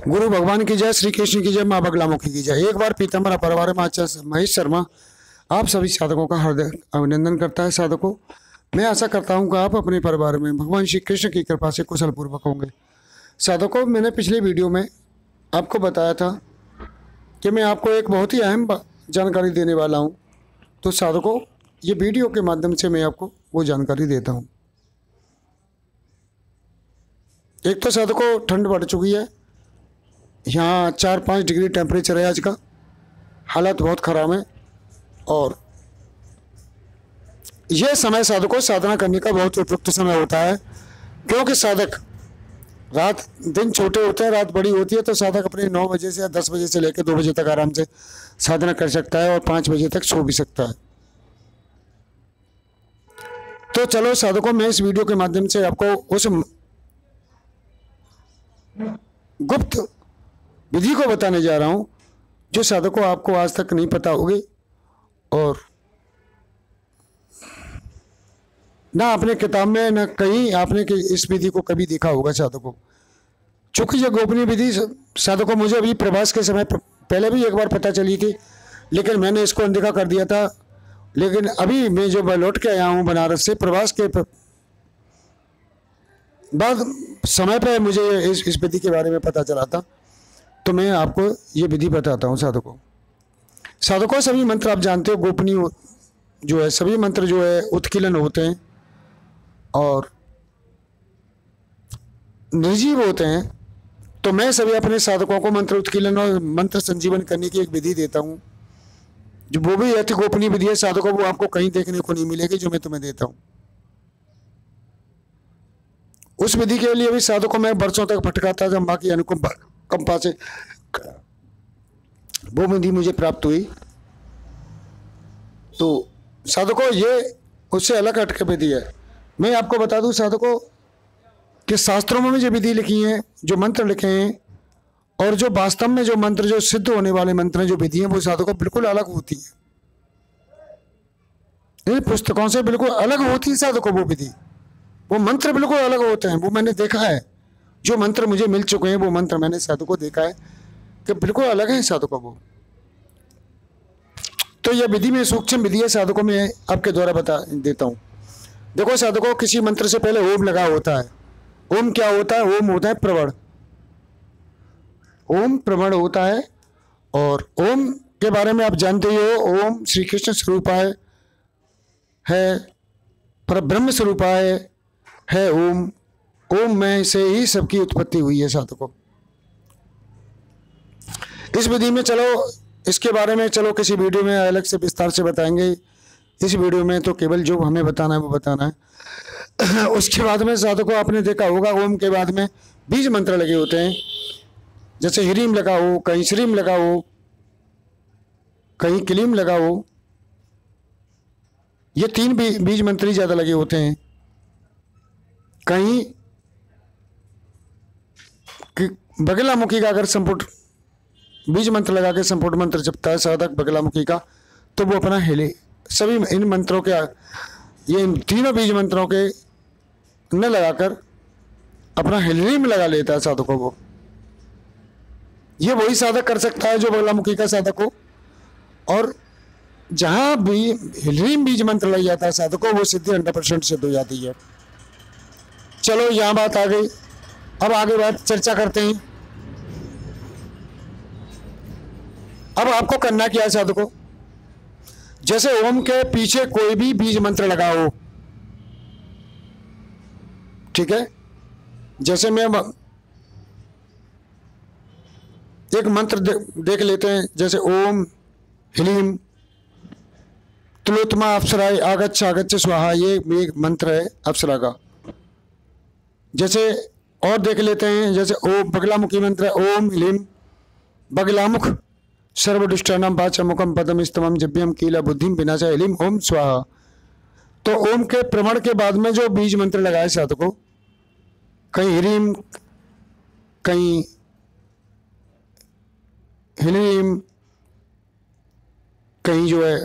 गुरु भगवान की जय, श्री कृष्ण की जय, माँ बगलामुखी की जय। एक बार पीताम्बर परिवार में आचार्य महेश शर्मा आप सभी साधकों का हार्दिक अभिनंदन करता है। साधकों, मैं आशा करता हूँ कि आप अपने परिवार में भगवान श्री कृष्ण की कृपा से कुशल पूर्वक होंगे। साधकों, मैंने पिछले वीडियो में आपको बताया था कि मैं आपको एक बहुत ही अहम जानकारी देने वाला हूँ। तो साधकों, ये वीडियो के माध्यम से मैं आपको वो जानकारी देता हूँ। एक तो साधकों, ठंड बढ़ चुकी है, यहाँ 4-5 डिग्री टेम्परेचर है आज का, हालत बहुत ख़राब है। और यह समय साधकों साधना करने का बहुत उपयुक्त समय होता है, क्योंकि साधक रात दिन छोटे होते हैं, रात बड़ी होती है, तो साधक अपने 9 बजे से या 10 बजे से लेकर 2 बजे तक आराम से साधना कर सकता है और 5 बजे तक सो भी सकता है। तो चलो साधकों, मैं इस वीडियो के माध्यम से आपको उस गुप्त विधि को बताने जा रहा हूं जो साधकों आपको आज तक नहीं पता होगी और ना आपने किताब में ना कहीं आपने इस विधि को कभी देखा होगा साधकों। चूंकि यह गोपनीय विधि साधकों मुझे अभी प्रवास के समय पहले भी एक बार पता चली थी, लेकिन मैंने इसको अनदेखा कर दिया था। लेकिन अभी मैं जो लौट के आया हूँ बनारस से प्रवास के बाद समय पर मुझे इस विधि के बारे में पता चला था, तो मैं आपको ये विधि बताता हूँ साधकों। साधकों, सभी मंत्र आप जानते हो गोपनीय जो है, सभी मंत्र जो है उत्कीलन होते हैं और निर्जीव होते हैं। तो मैं सभी अपने साधकों को मंत्र उत्कीलन और मंत्र संजीवन करने की एक विधि देता हूँ, जो वो भी अति गोपनीय विधि है साधकों। वो आपको कहीं देखने को नहीं मिलेगी जो मैं तुम्हें देता हूँ। उस विधि के लिए भी साधकों में वर्षों तक भटकाता जब माँ की अनुकंपा से वो विधि मुझे प्राप्त हुई। तो साधकों, ये उससे अलग हटके विधि है। मैं आपको बता दूं साधकों कि शास्त्रों में जो विधि लिखी है, जो मंत्र लिखे हैं और जो वास्तव में जो मंत्र जो सिद्ध होने वाले मंत्र जो विधि हैं, वो साधकों बिल्कुल अलग होती है। इन पुस्तकों से बिल्कुल अलग होती है साधकों। वो विधि, वो मंत्र बिल्कुल अलग होते हैं। वो मैंने देखा है, जो मंत्र मुझे मिल चुके हैं वो मंत्र मैंने साधकों देखा है कि बिल्कुल अलग है साधकों वो। तो यह विधि में सूक्ष्म विधि है साधकों, में आपके द्वारा बता देता हूँ। देखो साधकों, किसी मंत्र से पहले ओम लगा होता है। ओम क्या होता है? ओम होता है प्रवण। ओम प्रवण होता है। और ओम के बारे में आप जानते ही हो, ओम श्री कृष्ण स्वरूपाय है, पर ब्रह्म स्वरूपाय है ओम। ओम में से ही सबकी उत्पत्ति हुई है साधकों। इस विधि में चलो, इसके बारे में चलो किसी वीडियो में अलग से विस्तार से बताएंगे। इस वीडियो में तो केवल जो हमें बताना है वो बताना है। उसके बाद में साधकों, आपने देखा होगा ओम के बाद में बीज मंत्र लगे होते हैं। जैसे ह्रीम लगा हो, कहीं श्रीम लगा हो, कहीं क्लीम लगा हो। ये 3 बीज मंत्र ही ज्यादा लगे होते हैं। कहीं बगलामुखी का अगर संपुट बीज मंत्र लगा के संपुट मंत्र जपता है साधक बगलामुखी का, तो वो अपना हिले सभी इन मंत्रों के, ये इन तीनों बीज मंत्रों के न लगाकर अपना हिलरी में लगा लेता है साधकों को। ये वही साधक कर सकता है जो बगलामुखी का साधक हो। और जहां भी हिलरी बीज मंत्र लग जाता है साधकों, वो सिद्धि 100% सिद्ध हो जाती है। चलो, यहाँ बात आ गई। अब आगे बात चर्चा करते हैं। अब आपको करना क्या है साधकों? जैसे ओम के पीछे कोई भी बीज मंत्र लगा हो, ठीक है। जैसे मैं एक मंत्र देख लेते हैं, जैसे ओम ह्लीम तुलोत्मा अप्सराय आगच्छ आगच्छ स्वाहा, ये एक मंत्र है अप्सरा का। जैसे और देख लेते हैं, जैसे ओम बगलामुखी मंत्र है, ओम ह्लीम बगलामुख सर्वदुष्टानां वाचमुखम पदम स्तमम जभ्यम कीला बुद्धिम विनाशाय ह्लीम ओम स्वाहा। तो ओम के प्रमाण के बाद में जो बीज मंत्र लगाए साधकों, कहीं ह्रीम, कहीं ह्लीम, कहीं जो है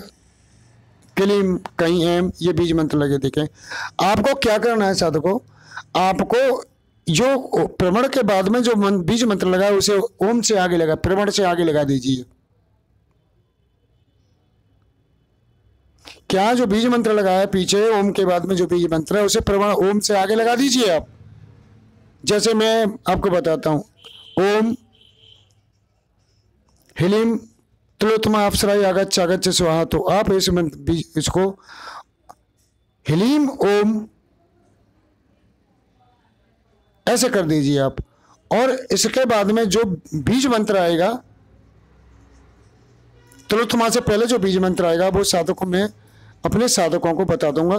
क्लीम, कहीं एम, ये बीज मंत्र लगे देखें। आपको क्या करना है साधकों? आपको जो प्रमण के बाद में जो बीज मंत्र लगा है उसे ओम से आगे लगा, प्रमण से आगे लगा दीजिए। क्या जो बीज मंत्र लगा है पीछे ओम के बाद में जो बीज मंत्र है उसे प्रमाण ओम से आगे लगा दीजिए आप। जैसे मैं आपको बताता हूं, ओम ह्लीं तिलोत्तमा अप्सराय आगच्छ आगच्छ स्वाहा, तो आप इसको ह्लीं ओम ऐसे कर दीजिए आप। और इसके बाद में जो बीज मंत्र आएगा, तिलोत्तमा से पहले जो बीज मंत्र आएगा वो साधकों में अपने साधकों को बता दूंगा,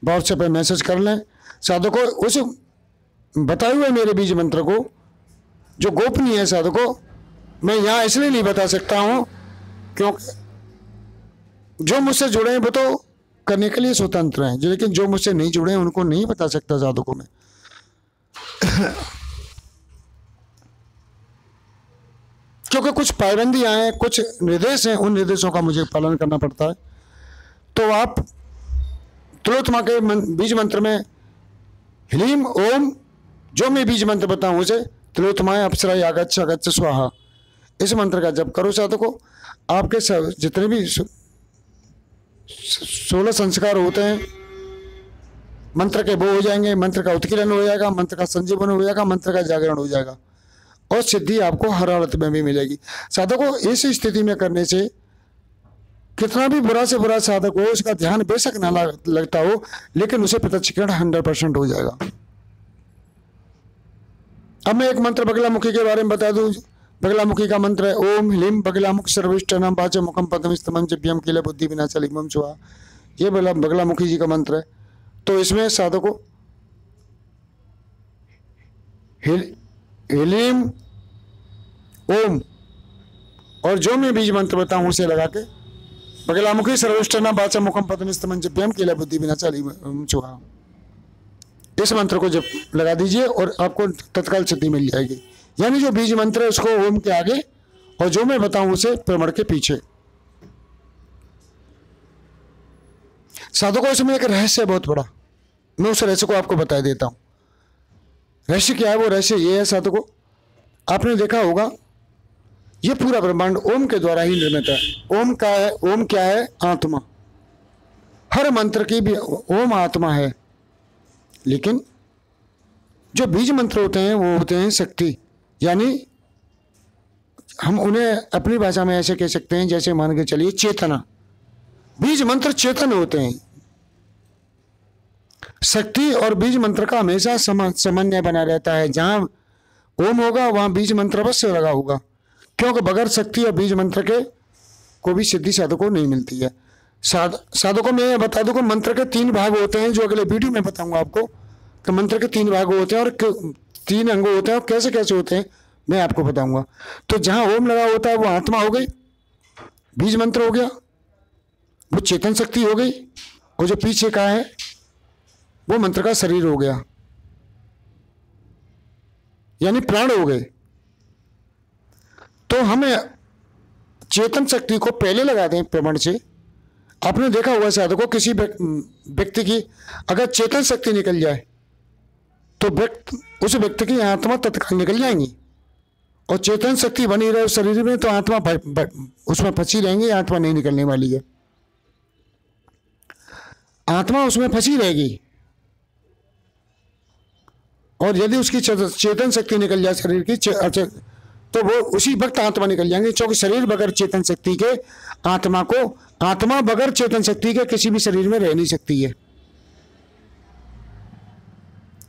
व्हाट्सएप पे मैसेज कर लें। साधकों उस बताए हुए मेरे बीज मंत्र को जो गोपनीय है साधकों, मैं यहाँ इसलिए नहीं बता सकता हूँ क्योंकि जो मुझसे जुड़े हैं वो तो करने के लिए स्वतंत्र हैं, लेकिन जो मुझसे नहीं जुड़े हैं उनको नहीं बता सकता साधकों में। क्योंकि कुछ पाबंदियां हैं, कुछ निर्देश हैं, उन निर्देशों का मुझे पालन करना पड़ता है। तो आप तिलोत्तमा के बीज मंत्र में ह्लीं ओम, जो मैं बीज मंत्र बताऊं उसे तिलोत्तमाय अप्सराय आगच्छ आगच्छ स्वाहा, इस मंत्र का जप करो साधकों। आपके सब जितने भी 16 संस्कार होते हैं मंत्र के वो हो जाएंगे, मंत्र का उत्कीर्ण हो जाएगा, मंत्र का संजीवन हो जाएगा, मंत्र का जागरण हो जाएगा और सिद्धि आपको हर हालत में भी मिलेगी। साधकों इस स्थिति में करने से कितना भी बुरा से बुरा साधक हो उसका ध्यान बेशक ना लगता हो, लेकिन उसे प्रत्यक्षीकरण 100% हो जाएगा। अब मैं एक मंत्र बगलामुखी के बारे में बता दूं। बगलामुखी का मंत्र है ओम ह्लीं बगलामुख सर्विष्टनम वाचं मुखम पद्मस्तमं जिह्वं किल बुद्धि विनाशलिंगं स्वाहा। ये बगलामुखी जी का मंत्र है। तो इसमें साधकों ह्लीं ओम और जो मैं बीज मंत्र बताऊं उसे लगा के बगलामुखी सर्विष्टनम वाचं मुखम पद्मस्तमं जिह्वं किल बुद्धि विनाशलिंगं स्वाहा, इस मंत्र को जब लगा दीजिए और आपको तत्काल सिद्धि मिल जाएगी। यानी जो बीज मंत्र है उसको ओम के आगे और जो मैं बताऊं उसे प्रमण के पीछे। साधकों इसमें एक रहस्य बहुत बड़ा, मैं उस रहस्य को आपको बता देता हूं। रहस्य क्या है? वो रहस्य ये है साधकों, आपने देखा होगा ये पूरा ब्रह्मांड ओम के द्वारा ही निर्मित है। ओम का है, ओम क्या है? आत्मा। हर मंत्र की भी ओम आत्मा है, लेकिन जो बीज मंत्र होते हैं वो होते हैं शक्ति। यानी हम उन्हें अपनी भाषा में ऐसे कह सकते हैं जैसे मान के चलिए चेतना। बीज मंत्र चेतन होते हैं। शक्ति और बीज मंत्र का हमेशा समन्वय बना रहता है। जहां ओम होगा वहां बीज मंत्र अवश्य लगा होगा, क्योंकि बगैर शक्ति और बीज मंत्र के को भी सिद्धि साधकों नहीं मिलती है। साधकों में यह बता दूं कि मंत्र के 3 भाग होते हैं, जो अगले वीडियो में बताऊंगा आपको कि मंत्र के 3 भाग होते हैं और 3 अंग होते हैं और कैसे कैसे होते हैं मैं आपको बताऊंगा। तो जहां ओम लगा होता है वो आत्मा हो गई, बीज मंत्र हो गया, वो चेतन शक्ति हो गई, और जो पीछे का है वो मंत्र का शरीर हो गया, यानी प्राण हो गए। तो हमें चेतन शक्ति को पहले लगा दें प्रमाण से। आपने देखा होगा साधकों, किसी व्यक्ति की अगर चेतन शक्ति निकल जाए तो उस व्यक्ति की आत्मा तत्काल निकल जाएंगी, और चेतन शक्ति बनी रहे शरीर में तो आत्मा उसमें फंसी रहेंगी, आत्मा नहीं निकलने वाली है, आत्मा उसमें फंसी रहेगी। और यदि उसकी चेतन शक्ति निकल जाए शरीर की तो वो उसी वक्त आत्मा निकल जाएंगे, क्योंकि शरीर बगैर चेतन शक्ति के आत्मा बगैर चेतन शक्ति के किसी भी शरीर में रह नहीं सकती है।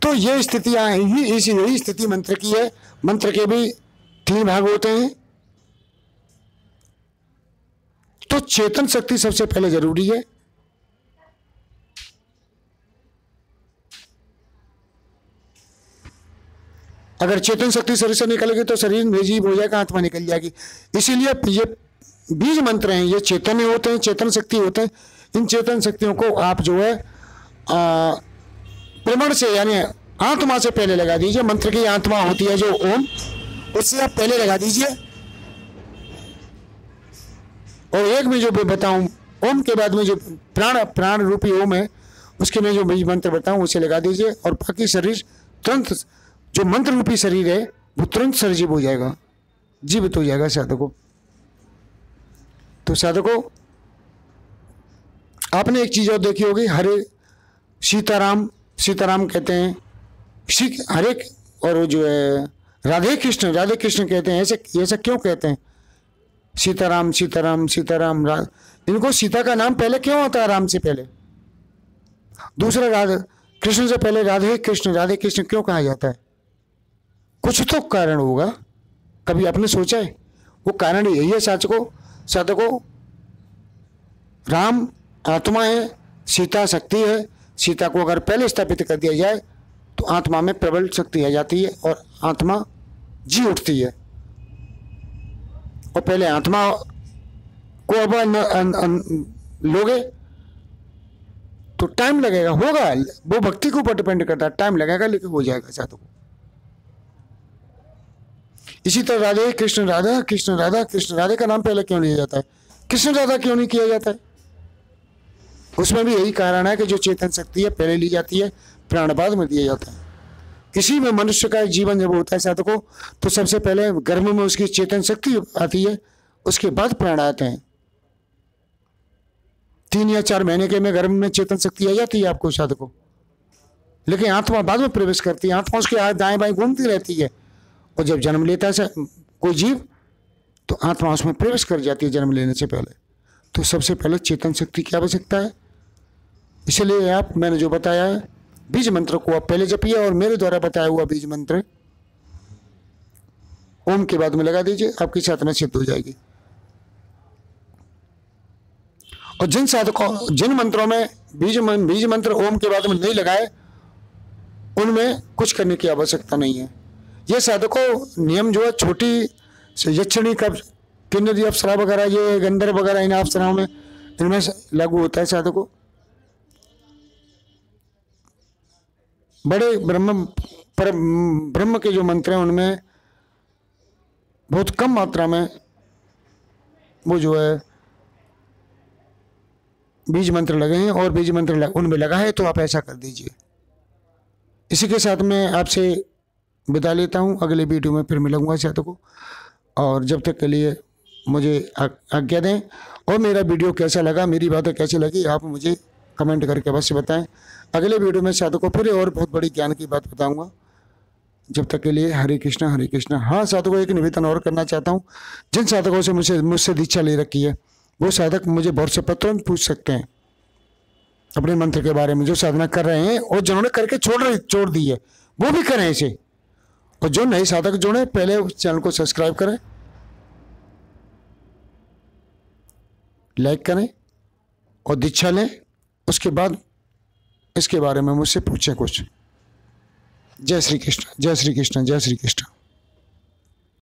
तो ये स्थितियां ही यही स्थिति मंत्र की है। मंत्र के भी 3 भाग होते हैं। तो चेतन शक्ति सबसे पहले जरूरी है। अगर चेतन शक्ति शरीर से निकलेगी तो शरीर निर्जीव हो जाएगा, आत्मा निकल जाएगी। इसीलिए ये बीज मंत्र हैं, ये चेतन होते हैं, चेतन शक्ति होते हैं। इन चेतन शक्तियों को आप जो है प्रमाण से यानी आत्मा से पहले लगा दीजिए। मंत्र की आत्मा होती है जो ओम, उससे आप पहले लगा दीजिए। और एक में जो बताऊं ओम के बाद में जो प्राण रूपी ओम है उसके में जो बीज मंत्र बताऊं उसे लगा दीजिए, और बाकी शरीर तुरंत जो मंत्र रूपी शरीर है वो तुरंत सजीव हो जाएगा, जीवित हो जाएगा साधकों। तो साधकों, आपने एक चीज और देखी होगी, हरे सीताराम, सीताराम कहते हैं, हरे, और वो जो है राधे कृष्ण, राधे कृष्ण कहते हैं। ऐसा क्यों कहते हैं? सीताराम सीताराम सीताराम, इनको सीता का नाम पहले क्यों आता है राम से पहले? दूसरा राधे कृष्ण से पहले राधे कृष्ण क्यों कहा जाता है? कुछ तो कारण होगा, कभी आपने सोचा है? वो कारण यही है साधकों, राम आत्मा है, सीता शक्ति है। सीता को अगर पहले स्थापित कर दिया जाए तो आत्मा में प्रबल शक्ति आ जाती है और आत्मा जी उठती है। और पहले आत्मा को अब लोगे तो टाइम लगेगा, होगा, वो भक्ति के ऊपर डिपेंड करता है, टाइम लगेगा लेकिन हो जाएगा साधकों। इसी तरह राधे कृष्ण राधा कृष्ण राधा कृष्ण, राधे का नाम पहले क्यों लिया जाता है? कृष्ण राधा क्यों नहीं किया जाता है? उसमें भी यही कारण है कि जो चेतन शक्ति है पहले ली जाती है, प्राण बाद में दिया जाता है। किसी में मनुष्य का जीवन जब होता है साधकों तो सबसे पहले गर्भ में उसकी चेतन शक्ति आती है, उसके बाद प्राण आते हैं। 3 या 4 महीने के में गर्भ में चेतन शक्ति आ जाती है आपको साधकों, लेकिन आत्मा बाद में प्रवेश करती है। आत्मा उसके हाथ दाएं बाएं घूमती रहती है और जब जन्म लेता है कोई जीव तो आत्मा उसमें प्रवेश कर जाती है जन्म लेने से पहले। तो सबसे पहले चेतन शक्ति की आवश्यकता है। इसलिए मैंने जो बताया है बीज मंत्र को आप पहले जपिए और मेरे द्वारा बताया हुआ बीज मंत्र ओम के बाद में लगा दीजिए, आपकी साधना सिद्ध हो जाएगी। और जिन मंत्रों में बीज मंत्र ओम के बाद में नहीं लगाए उनमें कुछ करने की आवश्यकता नहीं है। ये साधकों नियम जो है छोटी यक्षिणी किन्नरी अप्सरा वगैरह, ये गंधर्व वगैरह, इन अप्सराओं में इनमें लागू होता है साधकों। बड़े ब्रह्म के जो मंत्र हैं उनमें बहुत कम मात्रा में वो जो है बीज मंत्र लगे हैं, और बीज मंत्र उनमें लगा है तो आप ऐसा कर दीजिए। इसी के साथ मैं आपसे विदा लेता हूं, अगले वीडियो में फिर मिलूंगा साधकों। और जब तक के लिए मुझे आज्ञा दें। और मेरा वीडियो कैसा लगा, मेरी बातें कैसी लगी, आप मुझे कमेंट करके अवश्य बताएं। अगले वीडियो में साधकों फिर और बहुत बड़ी ज्ञान की बात बताऊंगा। जब तक के लिए हरे कृष्णा हरे कृष्णा। हाँ साधकों, एक निवेदन और करना चाहता हूँ, जिन साधकों से मुझसे दीक्षा ले रखी है वो साधक मुझे व्हाट्सएप पर तुरंत पूछ सकते हैं अपने मंत्र के बारे में, जो साधना कर रहे हैं और जिन्होंने करके छोड़ दी है वो भी करें इसे। और जो नए साधक जुड़े पहले उस चैनल को सब्सक्राइब करें, लाइक करें और दीक्षा लें। उसके बाद इसके बारे में मुझसे पूछें कुछ। जय श्री कृष्ण जय श्री कृष्ण जय श्री कृष्ण।